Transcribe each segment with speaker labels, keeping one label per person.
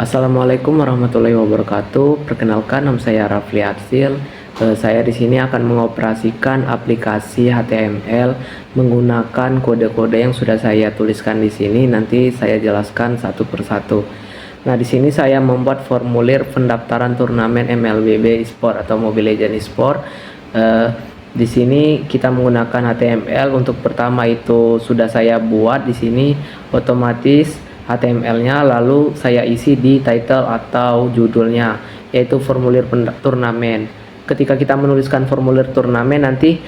Speaker 1: Assalamualaikum warahmatullahi wabarakatuh. Perkenalkan, nama saya Rafli Arsil. Saya di sini akan mengoperasikan aplikasi HTML menggunakan kode-kode yang sudah saya tuliskan di sini. Nanti saya jelaskan satu persatu. Nah, di sini saya membuat formulir pendaftaran turnamen MLBB Esport atau Mobile Legends Esport. Di sini kita menggunakan HTML. Untuk pertama itu sudah saya buat di sini otomatis HTML-nya, lalu saya isi di title atau judulnya, yaitu formulir turnamen. Ketika kita menuliskan formulir turnamen, nanti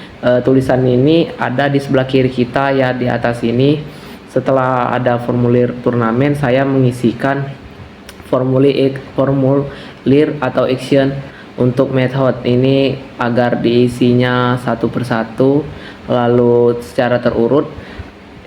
Speaker 1: tulisan ini ada di sebelah kiri kita ya, di atas ini. Setelah ada formulir turnamen, saya mengisikan formulir atau action untuk method ini agar diisinya satu persatu, lalu secara terurut.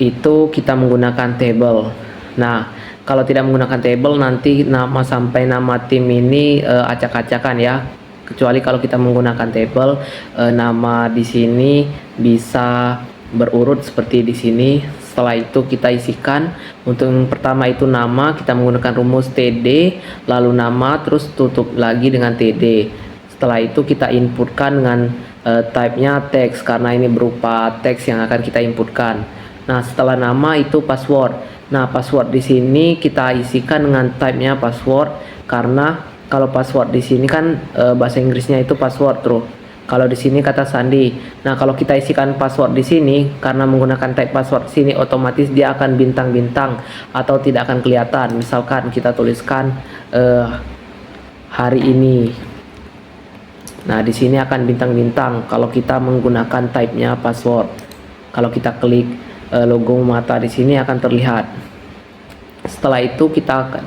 Speaker 1: Itu kita menggunakan table. Nah, kalau tidak menggunakan table, nanti nama sampai nama tim ini acak-acakan ya. Kecuali kalau kita menggunakan table, nama di sini bisa berurut seperti di sini. Setelah itu kita isikan. Untuk yang pertama itu nama, kita menggunakan rumus TD, lalu nama, terus tutup lagi dengan TD. Setelah itu kita inputkan dengan type-nya teks, karena ini berupa teks yang akan kita inputkan. Nah, setelah nama itu password. Nah, password di sini kita isikan dengan type-nya password, karena kalau password di sini kan bahasa Inggrisnya itu password terus. Kalau di sini kata sandi. Nah, kalau kita isikan password di sini karena menggunakan type password di sini, otomatis dia akan bintang-bintang atau tidak akan kelihatan. Misalkan kita tuliskan hari ini. Nah, di sini akan bintang-bintang kalau kita menggunakan type-nya password. Kalau kita klik logo mata di sini akan terlihat. Setelah itu kita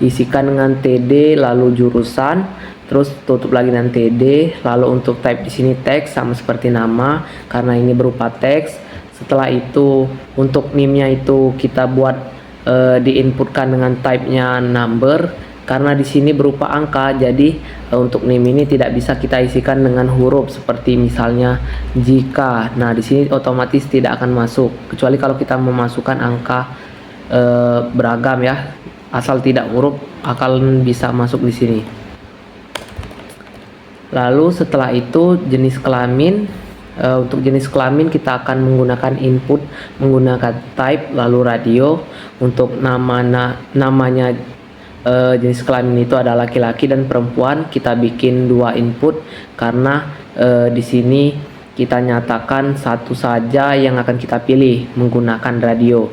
Speaker 1: isikan dengan TD, lalu jurusan, terus tutup lagi dengan TD, lalu untuk type di sini teks sama seperti nama karena ini berupa teks. Setelah itu untuk NIM-nya itu kita buat diinputkan dengan type-nya number karena di sini berupa angka. Jadi untuk NIM ini tidak bisa kita isikan dengan huruf seperti misalnya jika. Nah, di sini otomatis tidak akan masuk kecuali kalau kita memasukkan angka beragam ya, asal tidak huruf akan bisa masuk di sini. Lalu setelah itu jenis kelamin. Untuk jenis kelamin kita akan menggunakan input menggunakan type, lalu radio. Untuk namanya jenis kelamin itu ada laki-laki dan perempuan, kita bikin dua input karena di sini kita nyatakan satu saja yang akan kita pilih menggunakan radio.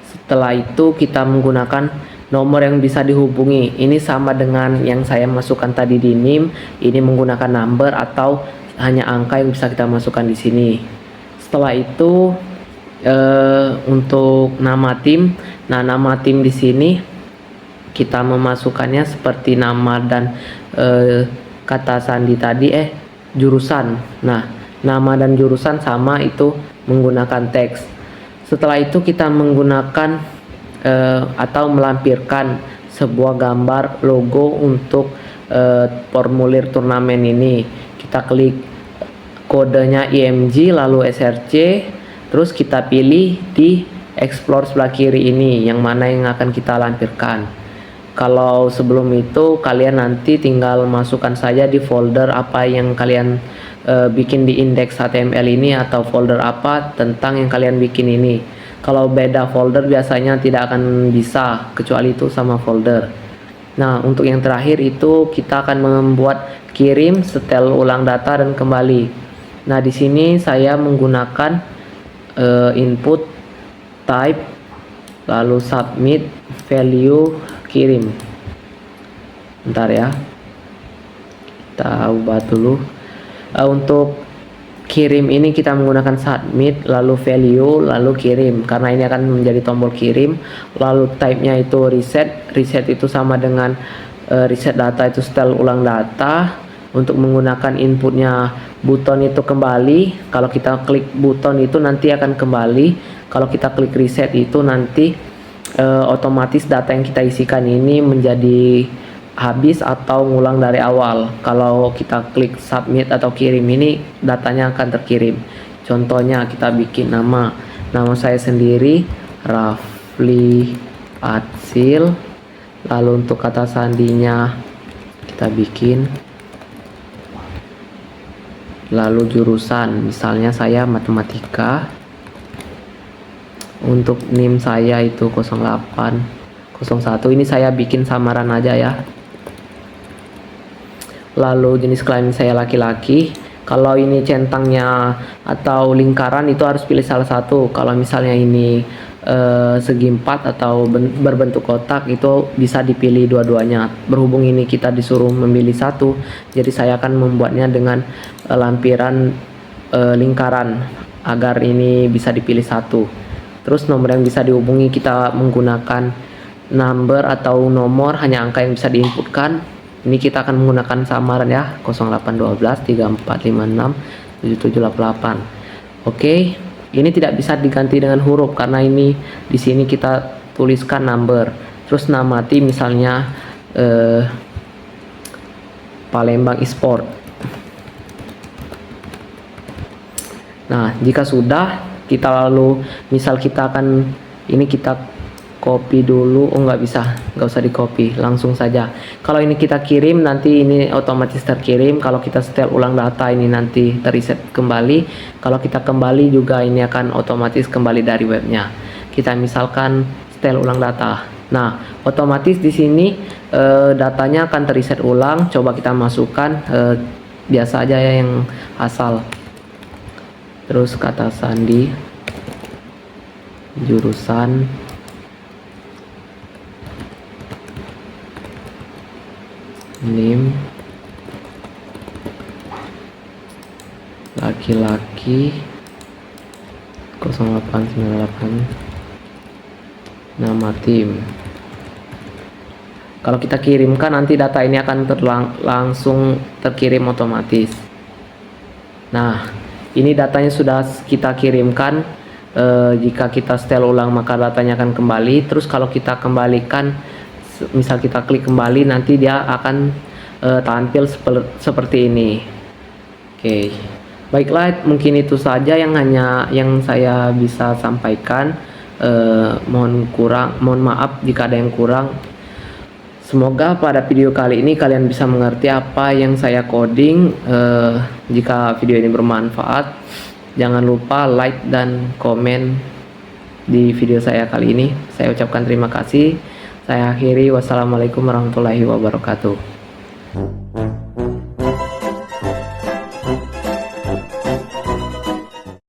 Speaker 1: Setelah itu kita menggunakan nomor yang bisa dihubungi. Ini sama dengan yang saya masukkan tadi di NIM. Ini menggunakan number atau hanya angka yang bisa kita masukkan di sini. Setelah itu untuk nama tim. Nah, nama tim di sini kita memasukkannya seperti nama dan kata sandi tadi jurusan. Nah, nama dan jurusan sama, itu menggunakan teks. Setelah itu kita menggunakan atau melampirkan sebuah gambar logo untuk formulir turnamen ini. Kita klik kodenya IMG lalu SRC, terus kita pilih di explore sebelah kiri ini yang mana yang akan kita lampirkan. Kalau sebelum itu kalian nanti tinggal masukkan saja di folder apa yang kalian bikin di index HTML ini atau folder apa tentang yang kalian bikin ini. Kalau beda folder biasanya tidak akan bisa kecuali itu sama folder. Nah, untuk yang terakhir itu kita akan membuat kirim, setel ulang data dan kembali. Nah, di sini saya menggunakan input type lalu submit value kirim. Bentar ya, kita ubah dulu. Untuk kirim ini kita menggunakan submit lalu value lalu kirim karena ini akan menjadi tombol kirim. Lalu type-nya itu reset itu sama dengan reset data itu setel ulang data. Untuk menggunakan inputnya buton itu kembali. Kalau kita klik buton itu nanti akan kembali. Kalau kita klik reset itu nanti otomatis data yang kita isikan ini menjadi habis atau ngulang dari awal. Kalau kita klik submit atau kirim ini datanya akan terkirim. Contohnya kita bikin nama saya sendiri Rafli Arsil, Lalu untuk kata sandinya kita bikin. Lalu jurusan, misalnya saya matematika. Untuk NIM saya itu 0801. Ini saya bikin samaran aja ya. Lalu jenis kelamin saya laki-laki. Kalau ini centangnya atau lingkaran itu harus pilih salah satu. Kalau misalnya ini segi 4 atau berbentuk kotak itu bisa dipilih dua-duanya. Berhubung ini kita disuruh memilih satu, jadi saya akan membuatnya dengan lampiran lingkaran agar ini bisa dipilih satu. Terus nomor yang bisa dihubungi kita menggunakan number atau nomor, hanya angka yang bisa diinputkan. Ini kita akan menggunakan samaran ya, 0812 3456 7788. Oke, ini tidak bisa diganti dengan huruf karena ini di sini kita tuliskan number. Terus nama tim misalnya Palembang Esport. Nah, jika sudah, kita lalu misal kita akan ini kita copy dulu. Oh, nggak usah di copy, langsung saja. Kalau ini kita kirim, nanti ini otomatis terkirim. Kalau kita setel ulang data, ini nanti terreset kembali. Kalau kita kembali juga, ini akan otomatis kembali dari webnya. Kita misalkan setel ulang data. Nah, otomatis di sini datanya akan terreset ulang. Coba kita masukkan biasa aja ya, yang asal. Terus kata sandi, jurusan, NIM, laki-laki 0898, nama tim. Kalau kita kirimkan, nanti data ini akan langsung terkirim otomatis. Nah, ini datanya sudah kita kirimkan. Jika kita setel ulang, maka datanya akan kembali. Terus kalau kita kembalikan, misal kita klik kembali, nanti dia akan tampil seperti ini. Oke, baiklah, mungkin itu saja yang saya bisa sampaikan. Mohon maaf jika ada yang kurang. Semoga pada video kali ini kalian bisa mengerti apa yang saya coding. Jika video ini bermanfaat, jangan lupa like dan komen di video saya kali ini. Saya ucapkan terima kasih. Saya akhiri, wassalamualaikum warahmatullahi wabarakatuh.